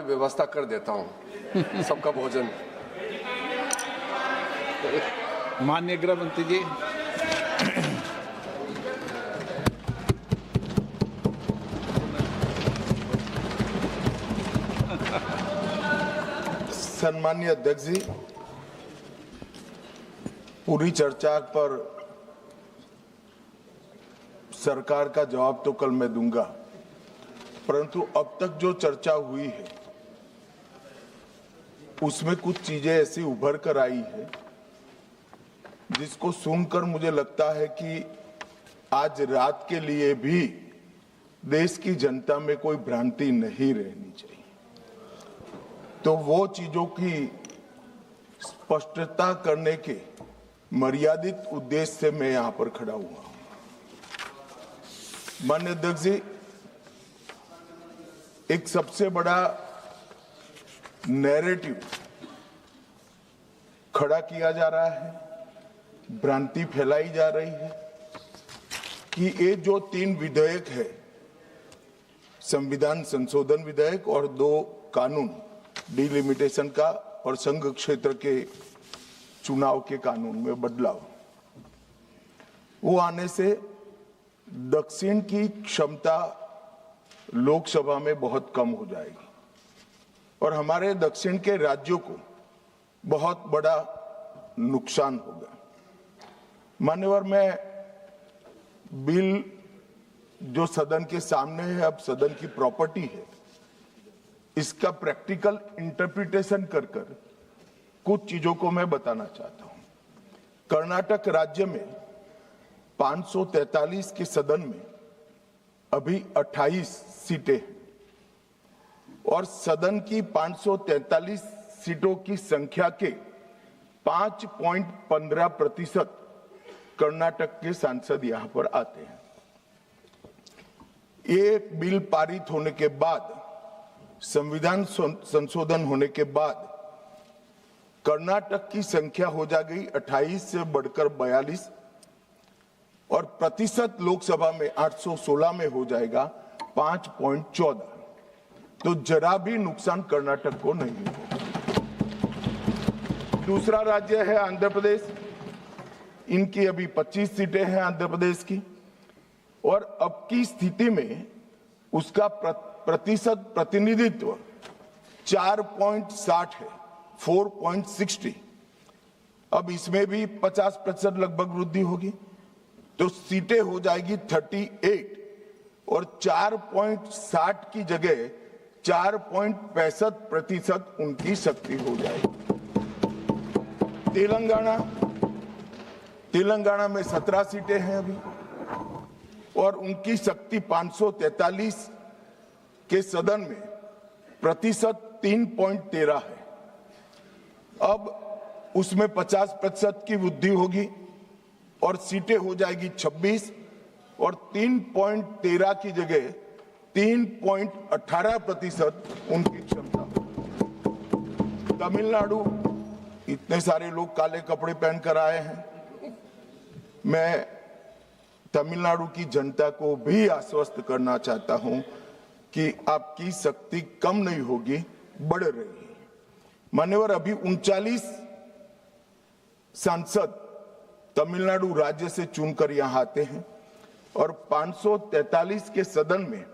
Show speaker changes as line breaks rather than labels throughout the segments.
भी व्यवस्था कर देता हूँ सबका भोजन।
माननीय गृह मंत्री जी।
सम्मानीय अध्यक्ष जी, पूरी चर्चा पर सरकार का जवाब तो कल मैं दूंगा, परंतु अब तक जो चर्चा हुई है उसमें कुछ चीजें ऐसी उभर कर आई है जिसको सुनकर मुझे लगता है कि आज रात के लिए भी देश की जनता में कोई भ्रांति नहीं रहनी चाहिए। तो वो चीजों की स्पष्टता करने के मर्यादित उद्देश्य से मैं यहां पर खड़ा हुआ हूं। माननीय अध्यक्ष जी, एक सबसे बड़ा नैरेटिव खड़ा किया जा रहा है, भ्रांति फैलाई जा रही है कि ये जो 3 विधेयक है, संविधान संशोधन विधेयक और 2 कानून डिलिमिटेशन का और संघ क्षेत्र के चुनाव के कानून में बदलाव, वो आने से दक्षिण की क्षमता लोकसभा में बहुत कम हो जाएगी और हमारे दक्षिण के राज्यों को बहुत बड़ा नुकसान होगा। मान्यवर, मैं बिल जो सदन के सामने है, अब सदन की प्रॉपर्टी है, इसका प्रैक्टिकल इंटरप्रिटेशन कर कुछ चीजों को मैं बताना चाहता हूं। कर्नाटक राज्य में 543 के सदन में अभी 28 सीटें हैं और सदन की 543 सीटों की संख्या के 5.15% कर्नाटक के सांसद यहां पर आते हैं। ये बिल पारित होने के बाद, संविधान संशोधन होने के बाद कर्नाटक की संख्या हो जाएगी 28 से बढ़कर 42 और प्रतिशत लोकसभा में 816 में हो जाएगा 5.14। तो जरा भी नुकसान कर्नाटक को नहीं होगा। दूसरा राज्य है आंध्र प्रदेश, इनकी अभी 25 सीटें हैं आंध्र प्रदेश की और अब की स्थिति में उसका प्रतिशत प्रतिनिधित्व 4.60 है, 4.60। अब इसमें भी 50% लगभग वृद्धि होगी, तो सीटें हो जाएगी 38 और 4.60 की जगह 4.65% उनकी शक्ति हो जाएगी। तेलंगाना में 17 सीटें हैं अभी और उनकी शक्ति 543 के सदन में प्रतिशत 3.13 है। अब उसमें 50% की वृद्धि होगी और सीटें हो जाएगी 26 और 3.13 की जगह 3.18% उनकी क्षमता। तमिलनाडु, इतने सारे लोग काले कपड़े पहनकर आए हैं, मैं तमिलनाडु की जनता को भी आश्वस्त करना चाहता हूं कि आपकी शक्ति कम नहीं होगी, बढ़ रही है। मान्यवर, अभी 39 सांसद तमिलनाडु राज्य से चुनकर यहां आते हैं और 543 के सदन में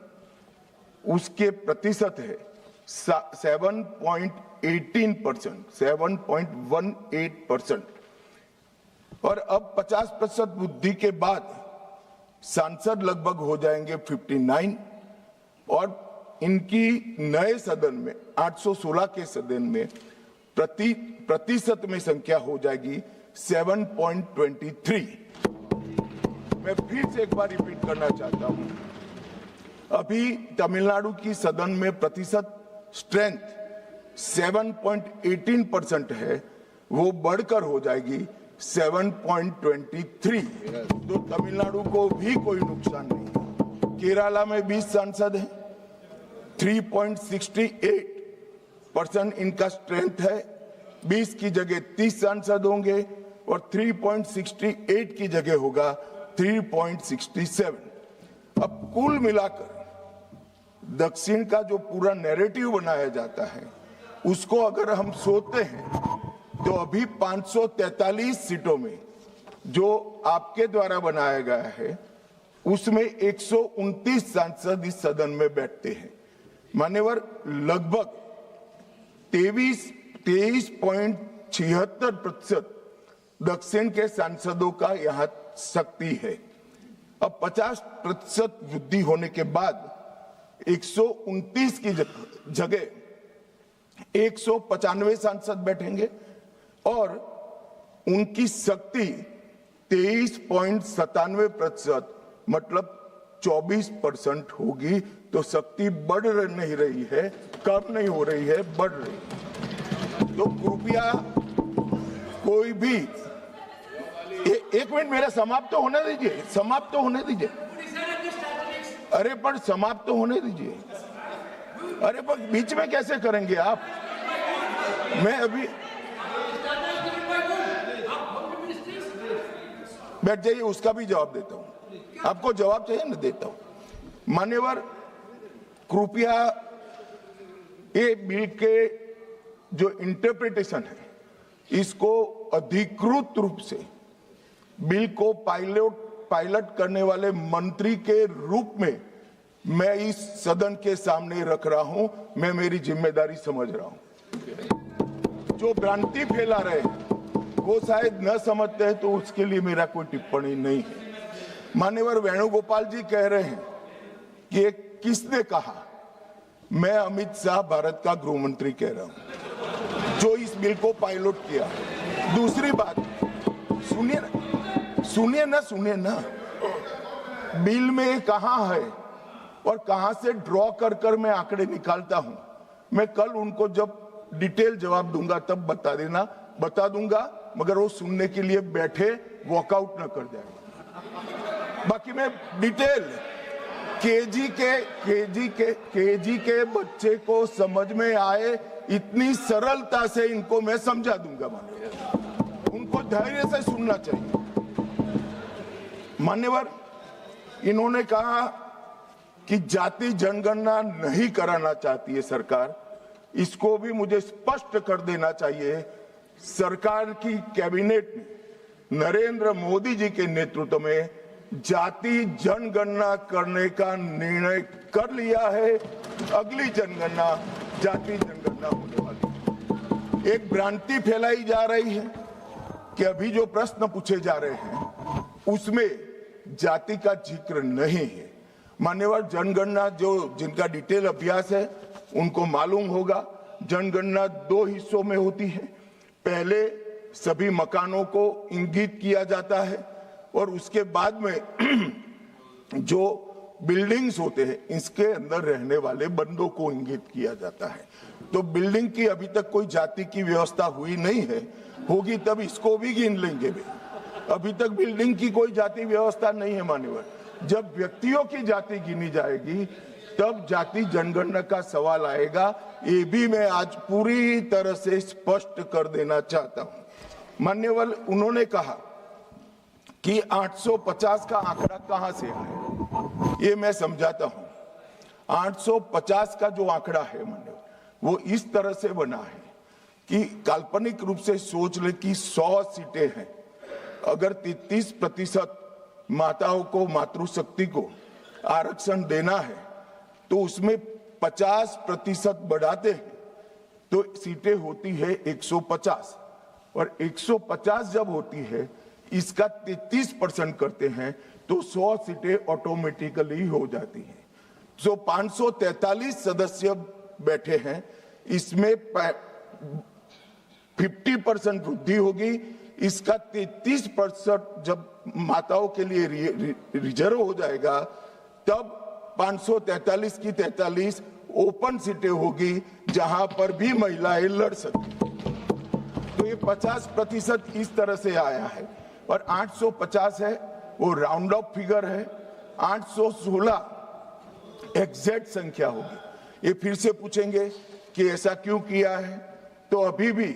उसके प्रतिशत है 7.18% और अब 50% वृद्धि के बाद सांसद लगभग हो जाएंगे 59 और इनकी नए सदन में 816 के सदन में प्रतिशत में संख्या हो जाएगी 7.23। मैं फिर से एक बार रिपीट करना चाहता हूं, अभी तमिलनाडु की सदन में प्रतिशत स्ट्रेंथ 7.18% है, वो बढ़कर हो जाएगी 7.23। तो तमिलनाडु को भी कोई नुकसान नहीं है। केरला में 20 सांसद हैं, 3.68% इनका स्ट्रेंथ है, 20 की जगह 30 सांसद होंगे और 3.68 की जगह होगा 3.67। अब कुल मिलाकर दक्षिण का जो पूरा नैरेटिव बनाया जाता है उसको अगर हम सोचते हैं तो अभी 543 सीटों में जो आपके द्वारा बनाया गया है उसमें 129 सांसद इस सदन में बैठते हैं। मान्यवर, लगभग 23.76% दक्षिण के सांसदों का यहाँ शक्ति है। अब 50% वृद्धि होने के बाद 129 की जगह 195 सांसद बैठेंगे और उनकी शक्ति 23.97% मतलब 24% होगी। तो शक्ति बढ़ नहीं रही है, कम नहीं हो रही है, बढ़ रही है। तो कृपया कोई भी एक मिनट मेरा समाप्त तो होने दीजिए, समाप्त तो होने दीजिए। अरे पर समाप्त तो होने दीजिए। अरे पर बीच में कैसे करेंगे आप? मैं अभी बैठ जाइए, उसका भी जवाब देता हूं। आपको जवाब चाहिए ना, देता हूं। मान्यवर, कृपया ये बिल के जो इंटरप्रिटेशन है इसको अधिकृत रूप से बिल को पायलट करने वाले मंत्री के रूप में मैं इस सदन के सामने रख रहा हूं। मैं मेरी जिम्मेदारी समझ रहा हूं। जो भ्रांति फैला रहे हैं वो शायद न समझते हैं, तो उसके लिए मेरा कोई टिप्पणी नहीं है। मान्यवर वेणुगोपाल जी कह रहे हैं कि किसने कहा? मैं अमित शाह भारत का गृह मंत्री कह रहा हूं जो इस बिल को पायलट किया। दूसरी बात, सुनिए ना, बिल में कहां है और कहां से ड्रॉ कर मैं आंकड़े निकालता हूं। मैं कल उनको जब डिटेल जवाब दूंगा तब बता दूंगा, मगर वो सुनने के लिए बैठे वॉकआउट न कर जाए। बाकी मैं डिटेल केजी के बच्चे को समझ में आए इतनी सरलता से इनको मैं समझा दूंगा। उनको धैर्य से सुनना चाहिए। मान्यवर, इन्होंने कहा कि जाति जनगणना नहीं कराना चाहती है सरकार। इसको भी मुझे स्पष्ट कर देना चाहिए। सरकार की कैबिनेट ने नरेंद्र मोदी जी के नेतृत्व में जाति जनगणना करने का निर्णय कर लिया है। अगली जनगणना जाति जनगणना होने वाली है। एक भ्रांति फैलाई जा रही है कि अभी जो प्रश्न पूछे जा रहे हैं उसमें जाति का जिक्र नहीं है। मान्यवर, जनगणना जिनका डिटेल अभ्यास है उनको मालूम होगा, जनगणना 2 हिस्सों में होती है। पहले सभी मकानों को इंगित किया जाता है और उसके बाद में जो बिल्डिंग्स होते हैं इसके अंदर रहने वाले बंदों को इंगित किया जाता है। तो बिल्डिंग की अभी तक कोई जाति की व्यवस्था हुई नहीं है, होगी तब इसको भी गिन लेंगे। अभी तक बिल्डिंग की कोई जाति व्यवस्था नहीं है। मान्यवर, जब व्यक्तियों की जाति गिनी जाएगी तब जाति जनगणना का सवाल आएगा। ये भी मैं आज पूरी तरह से स्पष्ट कर देना चाहता हूं। मान्यवर, उन्होंने कहा कि 850 का आंकड़ा कहां से आया, ये मैं समझाता हूं। 850 का जो आंकड़ा है मान्यवर, वो इस तरह से बना है कि काल्पनिक रूप से सोच ले कि 100 सीटें हैं। अगर 33% माताओं को, मातृशक्ति को आरक्षण देना है तो उसमें 50% बढ़ाते हैं तो सीटें होती है 150, और 150 जब होती है इसका 33% करते हैं तो 100 सीटें ऑटोमेटिकली हो जाती हैं। जो 543 सदस्य बैठे हैं इसमें 50% वृद्धि होगी। इसका 33% जब माताओं के लिए रिजर्व हो जाएगा तब 543 की 43 ओपन सीटें होगी जहां पर भी महिलाएं लड़ सकती। तो ये 50% इस तरह से आया है। और 850 है वो राउंड ऑफ फिगर है। 816 एग्जैक्ट संख्या होगी। ये फिर से पूछेंगे कि ऐसा क्यों किया है, तो अभी भी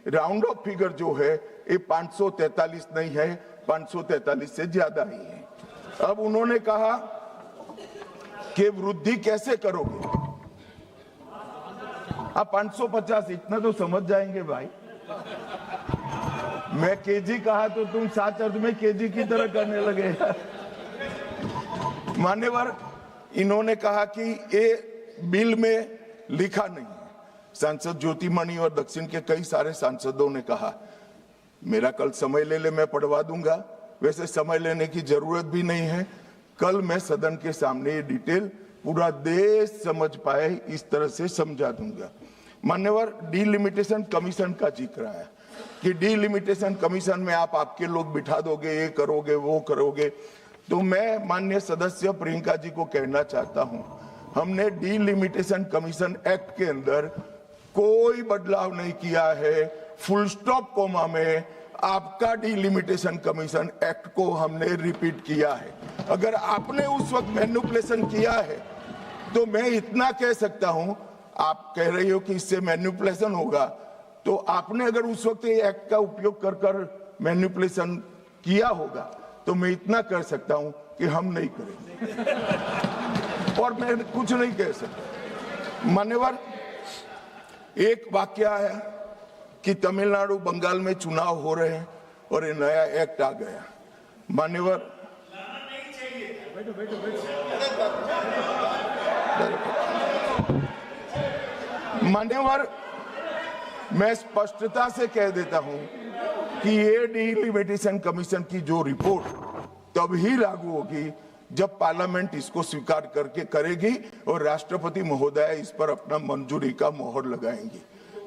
राउंड ऑफ फिगर जो है ये 543 नहीं है, 543 से ज्यादा ही है। अब उन्होंने कहा कि वृद्धि कैसे करोगे? आप 550 इतना तो समझ जाएंगे भाई। मैं केजी कहा तो तुम 7 अर्थ में केजी की तरह करने लगे। मान्यवर, इन्होंने कहा कि ये बिल में लिखा नहीं है। सांसद ज्योतिमणि और दक्षिण के कई सारे सांसदों ने कहा, मेरा कल समय ले मैं पढ़वा दूंगा। वैसे समय लेने की जरूरत भी नहीं है। कल मैं सदन के सामने ये डिटेल पूरा देश समझ पाए इस तरह से समझा दूंगा। मान्यवर, डीलिमिटेशन कमीशन का जिक्र आया कि डीलिमिटेशन कमीशन में आप आपके लोग बिठा दोगे, ये करोगे, वो करोगे। तो मैं माननीय सदस्य प्रियंका जी को कहना चाहता हूं, हमने डीलिमिटेशन कमीशन एक्ट के अंदर कोई बदलाव नहीं किया है। फुल स्टॉप कोमा में आपका डीलिमिटेशन कमीशन एक्ट को हमने रिपीट किया है। अगर आपने उस वक्त मैनिपुलेशन किया है तो मैं इतना कह सकता हूं, आप कह रही हो कि इससे मैनिपुलेशन होगा, तो आपने अगर उस वक्त ये एक्ट का उपयोग कर कर मैनिपुलेशन किया होगा तो मैं इतना कर सकता हूं कि हम नहीं करेंगे और मैं कुछ नहीं कह सकता। मान्यवर, एक वाक्य आया कि तमिलनाडु बंगाल में चुनाव हो रहे हैं और ये नया एक्ट आ गया। मान्यवर, मान्यवर, मैं स्पष्टता से कह देता हूं कि ये डीलिमिटेशन कमीशन की जो रिपोर्ट तभी लागू होगी जब पार्लियामेंट इसको स्वीकार करके करेगी और राष्ट्रपति महोदय इस पर अपना मंजूरी का मोहर लगाएंगी।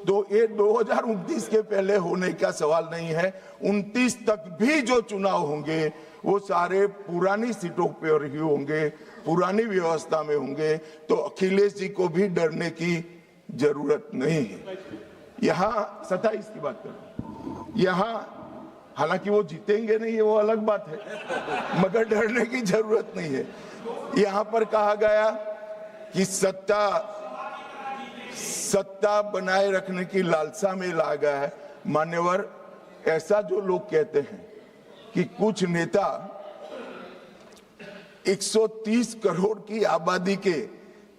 तो ये 2029 के पहले होने का सवाल नहीं है। 29 तक भी जो चुनाव होंगे वो सारे पुरानी सीटों पर ही होंगे, पुरानी व्यवस्था में होंगे। तो अखिलेश जी को भी डरने की जरूरत नहीं है। यहाँ 27 की बात करो, यहाँ हालांकि वो जीतेंगे नहीं, ये वो अलग बात है, मगर डरने की जरूरत नहीं है। यहाँ पर कहा गया कि सत्ता बनाए रखने की लालसा में ला गया है। मान्यवर, ऐसा जो लोग कहते हैं कि कुछ नेता 130 करोड़ की आबादी के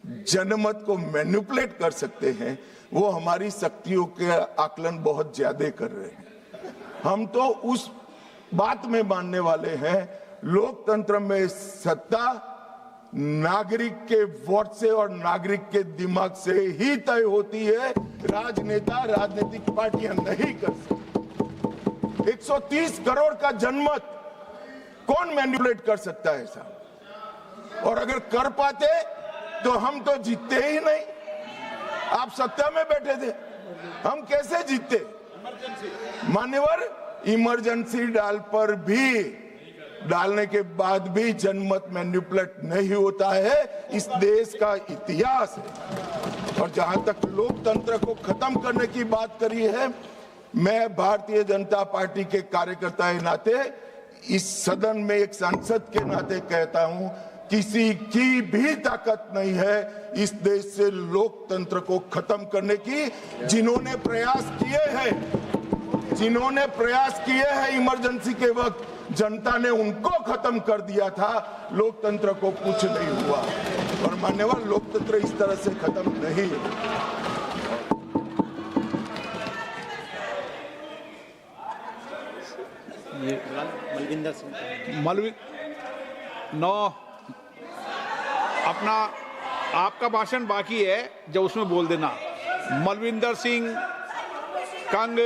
जनमत को मैनिपुलेट कर सकते हैं, वो हमारी शक्तियों के आकलन बहुत ज्यादा कर रहे हैं। हम तो उस बात में मानने वाले हैं, लोकतंत्र में सत्ता नागरिक के वोट से और नागरिक के दिमाग से ही तय होती है। राजनेता, राजनीतिक पार्टियां नहीं कर सकती। 130 करोड़ का जनमत कौन मैनिपुलेट कर सकता है ऐसा? और अगर कर पाते तो हम तो जीतते ही नहीं। आप सत्ता में बैठे थे, हम कैसे जीतते? मान्यवर, इमरजेंसी डालने के बाद भी जनमत मैनिपुलेट नहीं होता है, इस देश का इतिहास है। और जहां तक लोकतंत्र को खत्म करने की बात करी है, मैं भारतीय जनता पार्टी के कार्यकर्ता के नाते, इस सदन में एक सांसद के नाते कहता हूं, किसी की भी ताकत नहीं है इस देश से लोकतंत्र को खत्म करने की। जिन्होंने प्रयास किए हैं इमरजेंसी के वक्त, जनता ने उनको खत्म कर दिया था, लोकतंत्र को कुछ नहीं हुआ। और मान्यवर, लोकतंत्र इस तरह से खत्म नहीं है।
मलविंदर सिंह,
अपना आपका भाषण बाकी है, जब उसमें बोल देना। मलविंदर सिंह कंग